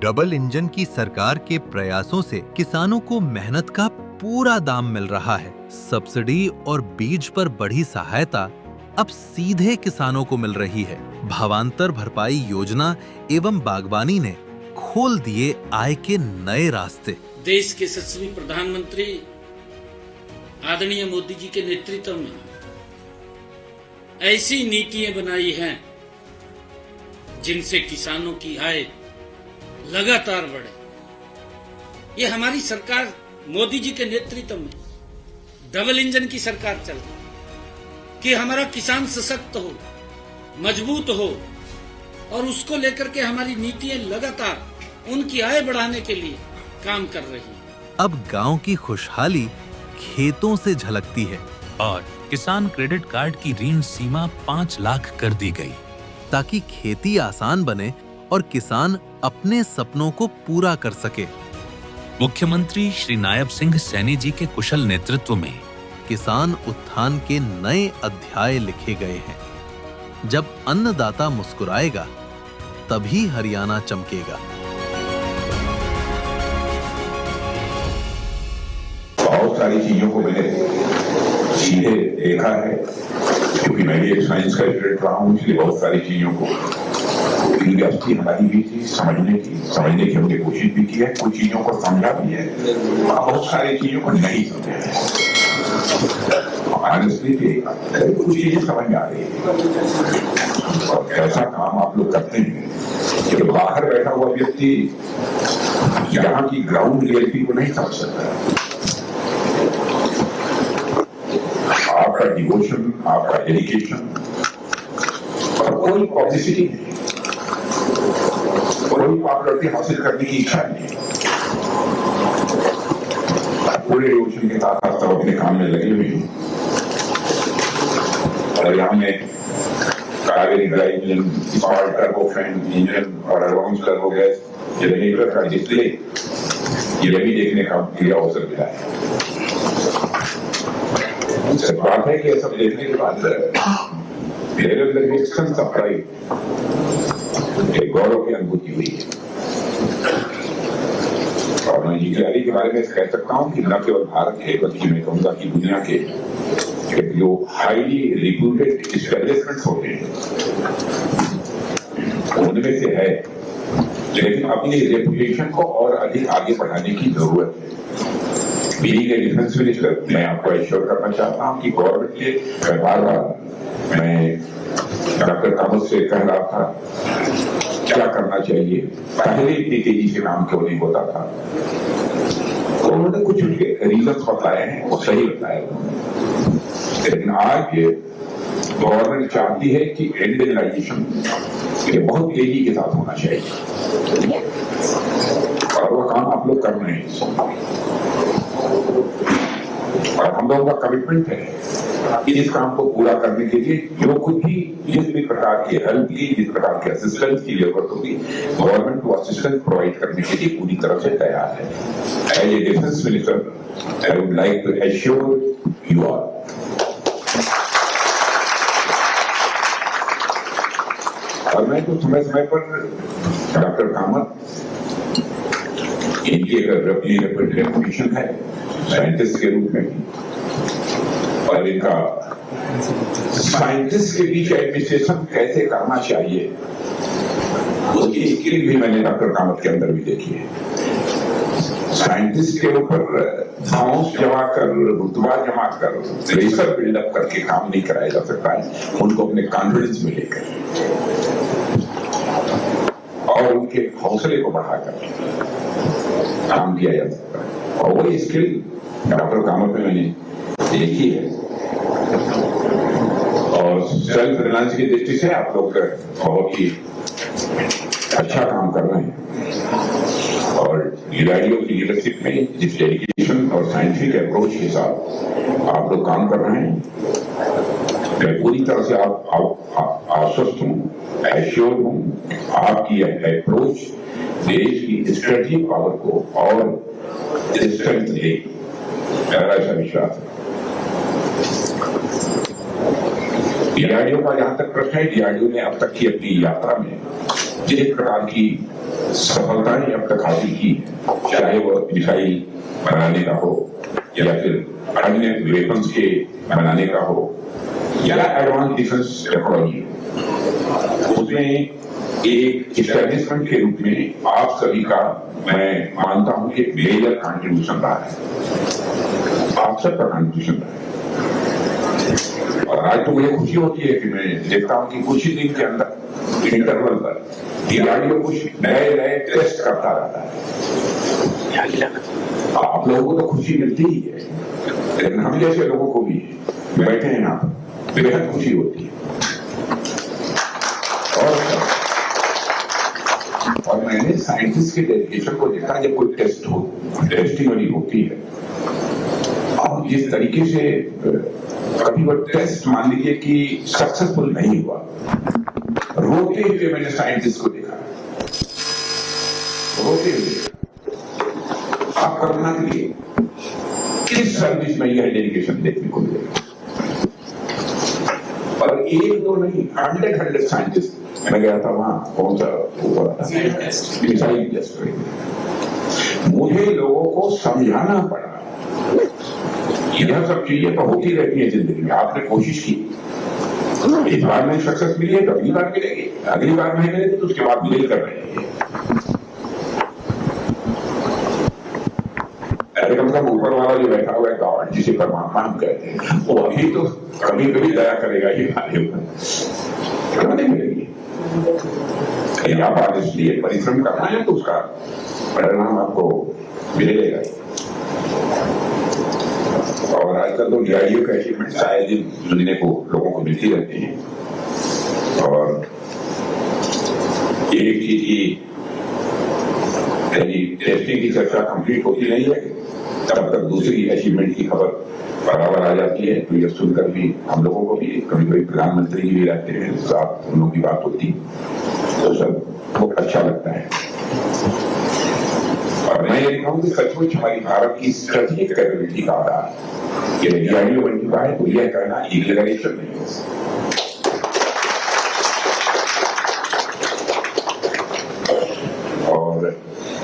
Double engine की सरकार के प्रयासों से किसानों को मेहनत का पूरा दाम मिल रहा है। सब्सिडी और बीज पर बढ़ी सहायता अब सीधे किसानों को मिल रही है। भावांतर भरपाई योजना एवं बागवानी ने खोल दिए आय के नए रास्ते। देश के यशस्वी प्रधानमंत्री आदरणीय मोदी जी के नेतृत्व में ऐसी नीतियां बनाई हैं जिनसे किसानों की आय लगातार बढ़े। ये हमारी सरकार मोदी जी के नेतृत्व में डबल इंजन की सरकार चल रही है कि हमारा किसान सशक्त हो, मजबूत हो और उसको लेकर के हमारी नीतियां लगातार उनकी आय बढ़ाने के लिए काम कर रही है। अब गांव की खुशहाली खेतों से झलकती है और किसान क्रेडिट कार्ड की ऋण सीमा 5 लाख कर दी गई, ताकि खेती आसान बने और किसान अपने सपनों को पूरा कर सके। मुख्यमंत्री श्री नायब सिंह सैनी जी के कुशल नेतृत्व में किसान उत्थान के नए अध्याय लिखे गए हैं। जब अन्नदाता मुस्कुराएगा, तभी हरियाणा चमकेगा। बहुत सारी चीजों को मैंने सीधे देखा है, क्योंकि मैं भी एक साइंस का स्टूडेंट रहा हूँ, इसलिए बहुत सारी चीजों को क्यूरियोसिटी हमारी भी थी समझने की हमने कोशिश भी की है, कुछ चीजों को समझा भी है, बहुत सारी चीजों को नहीं समझा है। ऑनेस्टली कुछ चीजें समझ में आ रही है और ऐसा काम आप लोग करते हैं कि बाहर बैठा हुआ व्यक्ति यहाँ की ग्राउंड रियलिटी को नहीं समझ सकता। आपका डिवोशन, आपका डेडिकेशन और कोई पब्लिसिटी नहीं, कोई पॉपुलरिटी हासिल करने की इच्छा नहीं, पूरे डिवोशन के साथ आप सब अपने काम में लगे हुए हैं। और यहाँ में Kaveri dry engine, smart turbofan engine और एडवांस टर्बो गैस जनरेटर का डिस्प्ले, ये भी देखने का अवसर मिला है। सच बात है कि ये सब देखने के बाद मेरे अंदर एक सरप्राइज, एक गौरव की अनुभूति हुई है। और मैं इंजीनियरिंग के बारे में कह सकता हूँ कि न केवल भारत के, बल्कि मैं कहूँगा कि दुनिया के जो हाईली रिप्यूटेड एस्टेब्लिशमेंट्स होते हैं उनमें से है, लेकिन अपनी रेपुटेशन को और अधिक आगे बढ़ाने की जरूरत है। बीइंग ए डिफेंस मिनिस्टर, मैं आपको एश्योर करना चाहता हूँ कि गवर्नमेंट के बार मैं डॉक्टर कामत से कह रहा था क्या करना चाहिए, पहले इतनी तेजी से काम क्यों नहीं होता था, तो उन्होंने कुछ रीजन बताए हैं, वो सही बताए उन्होंने। लेकिन आज गवर्नमेंट चाहती है कि इंडियनाइजेशन बहुत तेजी के साथ होना चाहिए और वो काम आप लोग कर रहे हैं और हम लोगों का कमिटमेंट है कि इस काम को पूरा करने के लिए जो कुछ भी जिस भी प्रकार की हेल्प की, जिस प्रकार के असिस्टेंस की जरूरत होगी, गवर्नमेंट को असिस्टेंस प्रोवाइड करने के लिए पूरी तरह से तैयार है। As a defence minister I would like to assure you all. और मैं तो समय समय पर डॉक्टर कामत, इनकी अगर रेपुटेशन है साइंटिस्ट के रूप में, और इनका साइंटिस्ट के बीच एडमिनिस्ट्रेशन कैसे करना चाहिए उसकी स्किल भी मैंने डॉक्टर कामत के अंदर भी देखी है। साइंटिस्ट के ऊपर फॉर्म्स जमा कर, रुतबा जमा कर, प्रेशर बिल्डअप करके काम नहीं कराया जा सकता है, उनको अपने कॉन्फिडेंस में लेकर और उनके हौसले को बढ़ाकर काम किया जा सकता है। और वही स्किल डॉक्टर कामत में मैंने देखी है और सेल्फ रिलायंस की दृष्टि से आप लोग बहुत ही अच्छा काम कर रहे हैं और डीआरडीओ की लीडरशिप में जिस डेडिकेशन और साइंटिफिक अप्रोच के साथ आप लोग काम कर रहे हैं, मैं पूरी तरह से आश्वस्त हूँ, एश्योर हूँ। आपकी अप्रोच देश की स्ट्रेटेजिक पावर को और स्ट्रेंथ देगी, मेरा ऐसा विश्वास है। डीआरडीओ का जहां तक प्रश्न है, डीआरडीओ ने अब तक की अपनी यात्रा में जिस प्रकार की सफलताएं अब तक हासिल की, चाहे वह मिसाइल बनाने का हो या फिर अन्य वेपन्स के बनाने का हो या एडवांस डिफेंस टेक्नोलॉजी, उसमें एक एस्टैब्लिशमेंट के रूप में आप सभी का मैं मानता हूं कि मेजर कंट्रीब्यूशन रहा है, आप सबका कंट्रीब्यूशन रहा है। और आज तो मुझे खुशी होती है कि मैं देखता हूं कि कुछ ही दिन के अंदर इंटरवल पर डीआरडीओ कुछ नए टेस्ट करता रहता है। आप लोगों को तो खुशी मिलती ही है, लेकिन हम जैसे लोगों को भी बैठे हैं यहाँ बेहद खुशी होती है। और मैंने साइंटिस्ट के डेडिकेशन को देखा, जब कोई टेस्टिमनी होती है और जिस तरीके से कभी वो टेस्ट मान लीजिए कि सक्सेसफुल नहीं हुआ, रोते हुए मैंने साइंटिस्ट को देखा, रोते हुए। आप कल्पना करिए किस सर्विस में यह डेडिकेशन देखने को मिलेगा। और एक दो नहीं, 100 साइंटिस्ट। मैं गया था वहां, कौन सा मिसाइल टेस्ट। मुझे लोगों को समझाना पड़ा, यह सब चीजें तो होती रहती है जिंदगी में। आपने कोशिश की, इस बार में सक्सेस मिली है तो अगली बार मिलेगी, अगली बार नहीं मिलेगी तो उसके बाद मिल कर रहेगी। कम से कम ऊपर वाला जो बैठा हुआ है गॉड, जिसे परमात्मा हम कहते हैं, वो अभी तो कभी कभी दया करेगा ही खाने पर, नहीं मिलेगी। आप आज इसलिए परिश्रम करना है तो उसका परिणाम आपको मिलेगा। और आजकल तो डीआरडीओ का अचीवमेंट शायद ही सुनने को लोगों को मिलती रहती है। और एक चीज की टेस्टिंग की चर्चा कंप्लीट होती नहीं है, तब तक दूसरी अचीवमेंट की खबर बराबर आ जाती है। तो यह सुनकर भी हम लोगों को भी, कभी कभी प्रधानमंत्री जी भी रहते हैं साथ, उन लोगों की बात होती तो सब बहुत अच्छा लगता है। और मैं ये कहूँ कि सचमुच हमारी भारत की स्ट्रेटेजिक कैपेबिलिटी का आधार ये डीआरडीओ बन चुका है, तो यह कहना एग्जैगरेशन नहीं है।